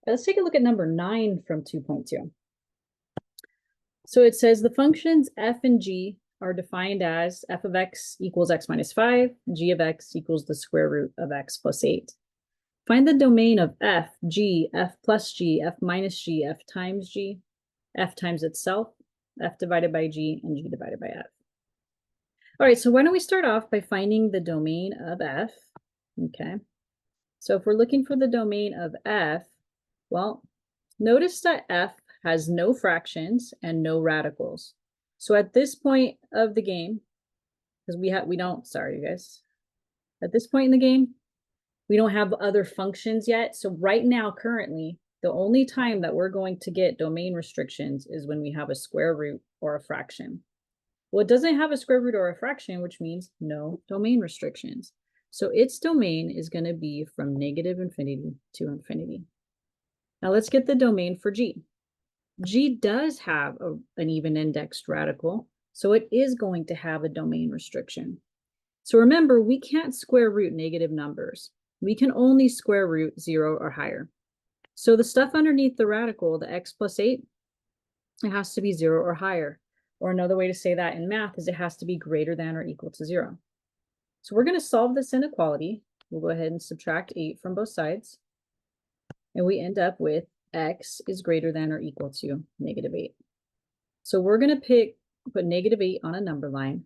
Let's take a look at number 9 from 2.2. So it says the functions f and g are defined as f of x equals x minus 5, g of x equals the square root of x plus 8. Find the domain of f, g, f plus g, f minus g, f times g, f times itself, f divided by g, and g divided by f. All right, so why don't we start off by finding the domain of f, okay? So if we're looking for the domain of f, well, notice that f has no fractions and no radicals. So at this point of the game, because sorry, you guys. At this point in the game, we don't have other functions yet. So right now, currently, the only time that we're going to get domain restrictions is when we have a square root or a fraction. Well, it doesn't have a square root or a fraction, which means no domain restrictions. So its domain is going to be from negative infinity to infinity. Now let's get the domain for g. G does have an even indexed radical, so it is going to have a domain restriction. So remember, we can't square root negative numbers. We can only square root 0 or higher. So the stuff underneath the radical, the x plus 8, it has to be 0 or higher. Or another way to say that in math is it has to be greater than or equal to 0. So we're going to solve this inequality. We'll go ahead and subtract 8 from both sides. And we end up with x is greater than or equal to negative 8. So we're going to put negative 8 on a number line.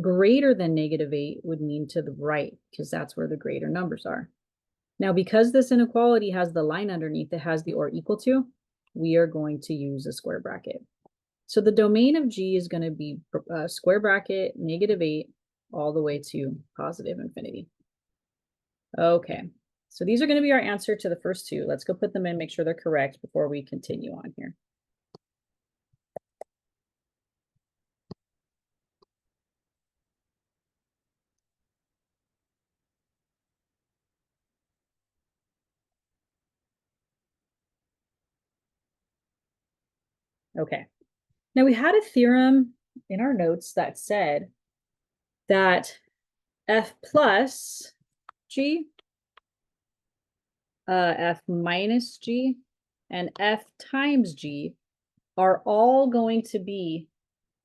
Greater than negative 8 would mean to the right, because that's where the greater numbers are. Now, because this inequality has the line underneath, it has the or equal to, we are going to use a square bracket. So the domain of g is going to be square bracket, negative 8, all the way to positive infinity. Okay, so these are going to be our answer to the first two. Let's go put them in, make sure they're correct before we continue on here. Okay, now we had a theorem in our notes that said that f plus g, f minus g, and f times g are all going to be,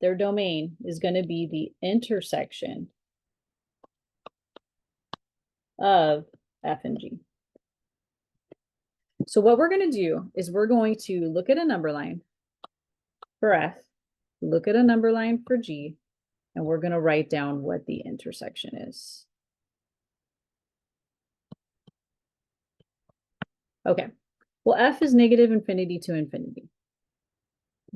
their domain is going to be the intersection of f and g. So what we're going to do is we're going to look at a number line for f, look at a number line for g, and we're going to write down what the intersection is. Okay, well, f is negative infinity to infinity.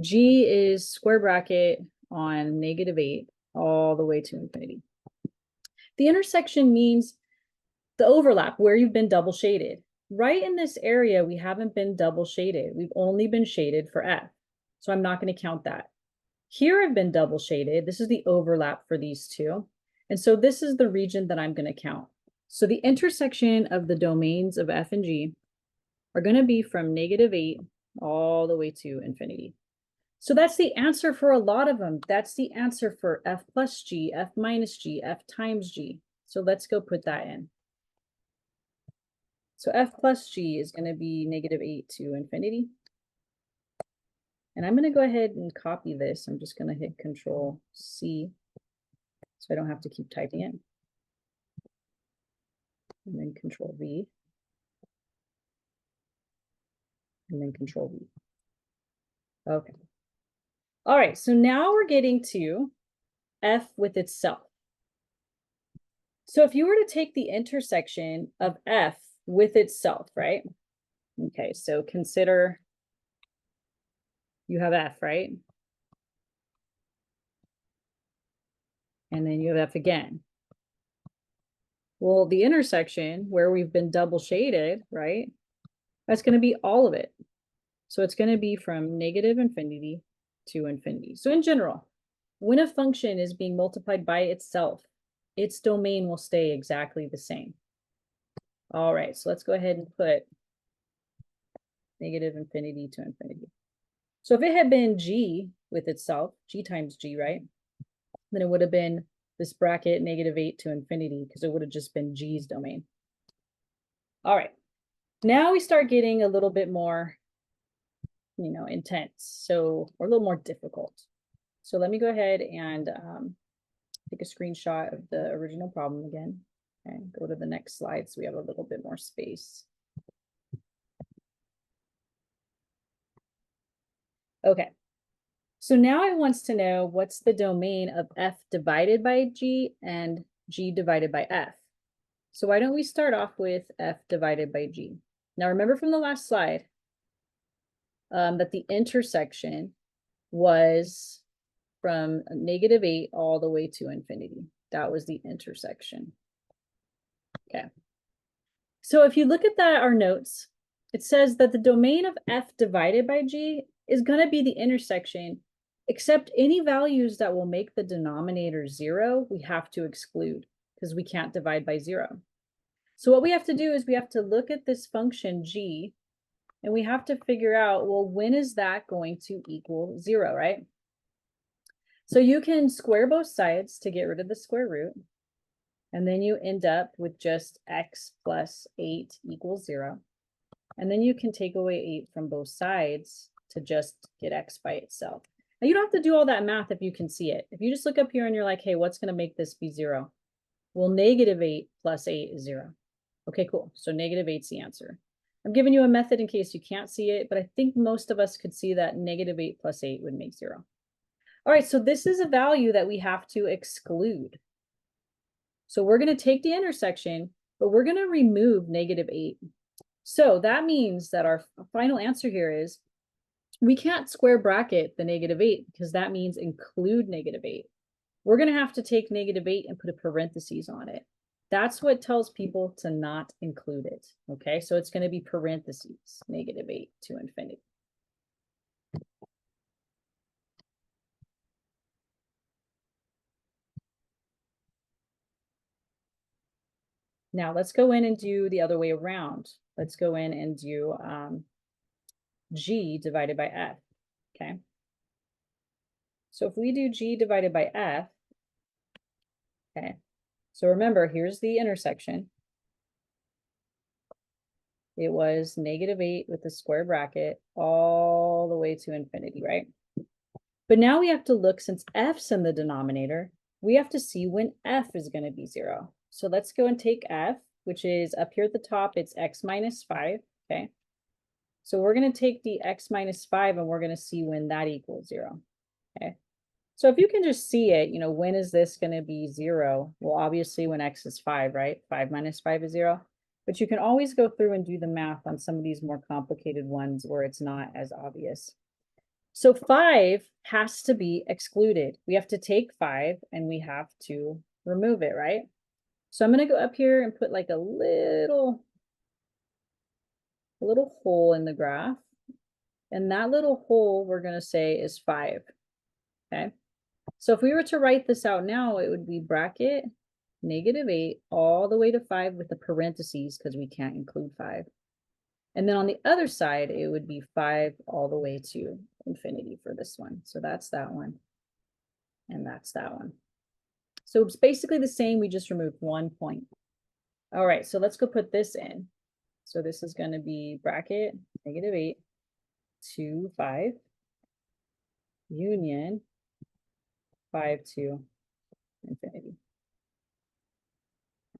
G is square bracket on negative 8 all the way to infinity. The intersection means the overlap where you've been double shaded. Right in this area, we haven't been double shaded. We've only been shaded for f. So I'm not going to count that. Here I've been double shaded. This is the overlap for these two. And so this is the region that I'm going to count. So the intersection of the domains of f and g are going to be from negative 8 all the way to infinity. So that's the answer for a lot of them. That's the answer for f plus g, f minus g, f times g. So let's go put that in. So f plus g is going to be negative 8 to infinity. And I'm going to go ahead and copy this. I'm just going to hit Control C so I don't have to keep typing it. And then Control V. And then Control V. Okay. All right, so now we're getting to f with itself. So if you were to take the intersection of f with itself, right? Okay, so consider you have f, right? And then you have f again. Well, the intersection where we've been double shaded, right? That's going to be all of it. So it's going to be from negative infinity to infinity. So in general, when a function is being multiplied by itself, its domain will stay exactly the same. All right, so let's go ahead and put negative infinity to infinity. So if it had been g with itself, g times g, right? Then it would have been this bracket negative 8 to infinity because it would have just been g's domain. All right. Now we start getting a little bit more, intense. So, or a little more difficult. So let me go ahead and take a screenshot of the original problem again and go to the next slide so we have a little bit more space. Okay, so now it wants to know what's the domain of f divided by g and g divided by f. So why don't we start off with f divided by g? Now remember from the last slide that the intersection was from -8 all the way to infinity. That was the intersection. Okay. So if you look at our notes, it says that the domain of f divided by g is going to be the intersection, except any values that will make the denominator 0, we have to exclude because we can't divide by 0. So what we have to do is we have to look at this function g, and we have to figure out, well, when is that going to equal 0, right? So you can square both sides to get rid of the square root. And then you end up with just x plus 8 equals 0. And then you can take away 8 from both sides to just get x by itself. Now you don't have to do all that math if you can see it. If you just look up here and you're like, hey, what's going to make this be 0? Well, -8 plus 8 is 0. Okay, cool. So -8's the answer. I'm giving you a method in case you can't see it, but I think most of us could see that -8 plus 8 would make 0. All right, so this is a value that we have to exclude. So we're going to take the intersection, but we're going to remove -8. So that means that our final answer here is we can't square bracket the -8 because that means include -8. We're going to have to take -8 and put a parentheses on it. That's what tells people to not include it. Okay, so it's going to be parentheses, -8 to infinity. Now let's go in and do the other way around. Let's go in and do g divided by f, okay? So if we do g divided by f, okay, so remember, here's the intersection. It was -8 with the square bracket all the way to infinity, right? But now we have to look, since f's in the denominator, we have to see when f is going to be 0. So let's go and take f, which is up here at the top, it's x minus 5, okay? So we're going to take the x minus 5 and we're going to see when that equals 0, okay? So if you can just see it, when is this going to be 0? Well, obviously when x is 5, right? 5 minus 5 is 0. But you can always go through and do the math on some of these more complicated ones where it's not as obvious. So 5 has to be excluded. We have to take 5 and we have to remove it, right? So I'm going to go up here and put like a little hole in the graph. And that little hole we're going to say is 5, okay? So if we were to write this out now, it would be bracket -8 all the way to 5 with the parentheses because we can't include 5. And then on the other side, it would be 5 all the way to infinity for this one. So that's that one. And that's that one. So it's basically the same. We just removed 1 point. All right, so let's go put this in. So this is going to be bracket -8 to 5 union 5 to infinity.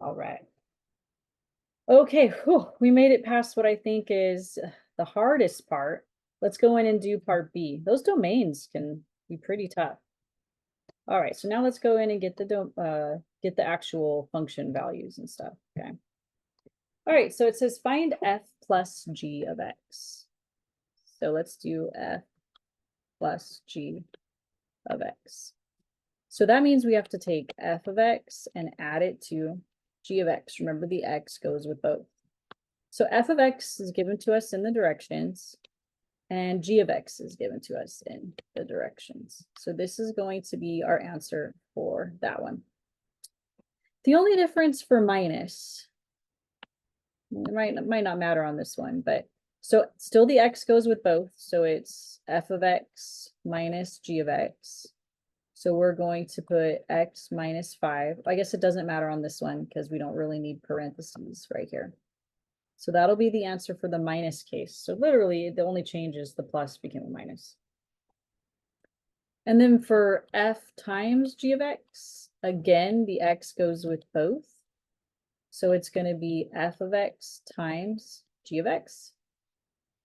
All right. Okay, whew, we made it past what I think is the hardest part. Let's go in and do part B. Those domains can be pretty tough. All right, so now let's go in and get the actual function values and stuff, okay? All right, so it says find f plus g of x. So let's do f plus g of x. So that means we have to take f of x and add it to g of x. Remember, the x goes with both. So f of x is given to us in the directions, and g of x is given to us in the directions. So this is going to be our answer for that one. The only difference for minus, it might not matter on this one, but so still the x goes with both. So it's f of x minus g of x. So we're going to put x minus 5. I guess it doesn't matter on this one because we don't really need parentheses right here. So that'll be the answer for the minus case. So literally the only change is the plus became a minus. And then for f times g of x, again, the x goes with both. So it's going to be f of x times g of x.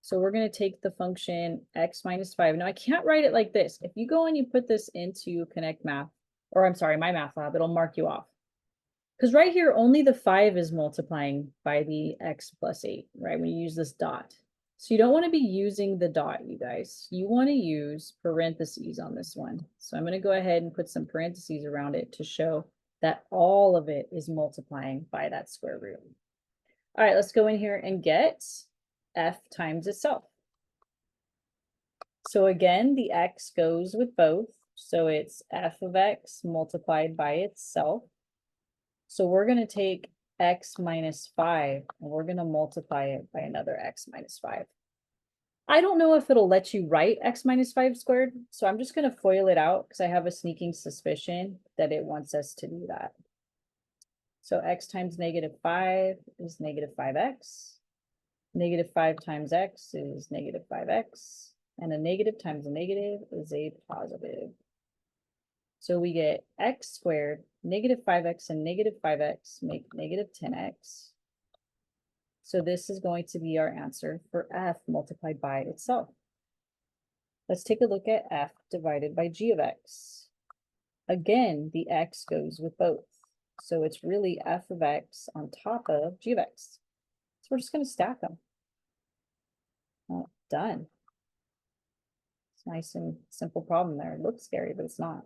So we're going to take the function x minus 5. Now I can't write it like this. If you go and you put this into Connect Math, or I'm sorry, My Math Lab, it'll mark you off. Because right here, only the 5 is multiplying by the x plus 8, right? When you use this dot. So you don't want to be using the dot, you guys. You want to use parentheses on this one. So I'm going to go ahead and put some parentheses around it to show that all of it is multiplying by that square root. All right, let's go in here and get f times itself. So again, the x goes with both. So it's f of x multiplied by itself. So we're going to take x minus 5 and we're going to multiply it by another x minus 5. I don't know if it'll let you write x minus 5 squared, so I'm just going to FOIL it out because I have a sneaking suspicion that it wants us to do that. So x times negative 5 is negative 5x. Negative 5 times x is negative 5x. And a negative times a negative is a positive. So we get x squared, negative 5x and negative 5x make negative 10x. So this is going to be our answer for f multiplied by itself. Let's take a look at f divided by g of x. Again, the x goes with both. So it's really f of x on top of g of x. So we're just going to stack them. Oh, done. It's a nice and simple problem there. It looks scary, but it's not.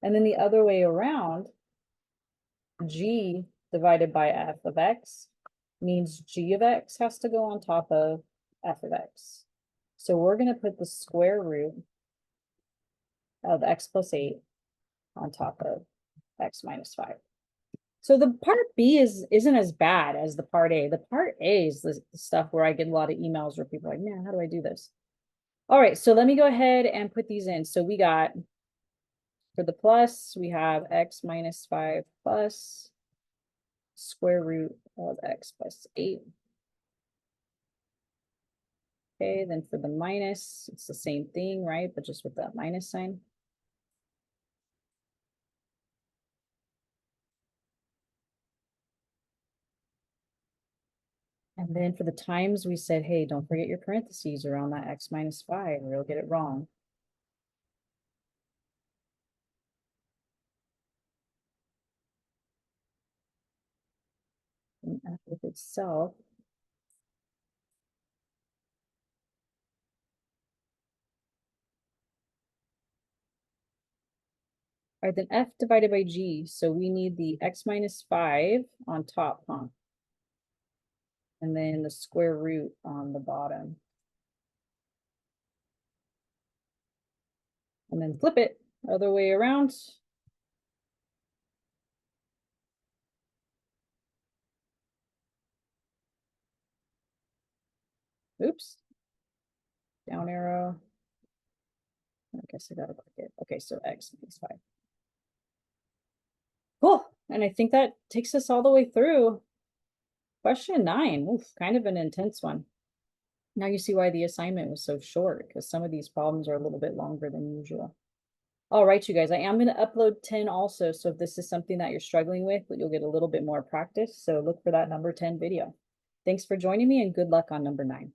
And then the other way around, g divided by f of x means g of x has to go on top of f of x. So we're going to put the square root of x plus 8 on top of x minus 5. So the part B isn't as bad as the part A. The part A is the stuff where I get a lot of emails where people are like, man, how do I do this? All right, so let me go ahead and put these in. So we got, for the plus, we have x minus 5 plus square root of x plus 8. Okay, then for the minus, it's the same thing, right? But just with that minus sign. And then for the times, we said, hey, don't forget your parentheses around that x minus 5, or you'll get it wrong. And f with itself. All right, then f divided by g. So we need the x minus 5 on top, huh? And then the square root on the bottom. And then flip it other way around. Oops. Down arrow. I guess I gotta click it. Okay, so x minus 5. Cool. And I think that takes us all the way through. Question 9. Oof, kind of an intense one. Now you see why the assignment was so short, because some of these problems are a little bit longer than usual. All right, you guys, I am going to upload 10 also. So if this is something that you're struggling with, you'll get a little bit more practice. So look for that number 10 video. Thanks for joining me and good luck on number 9.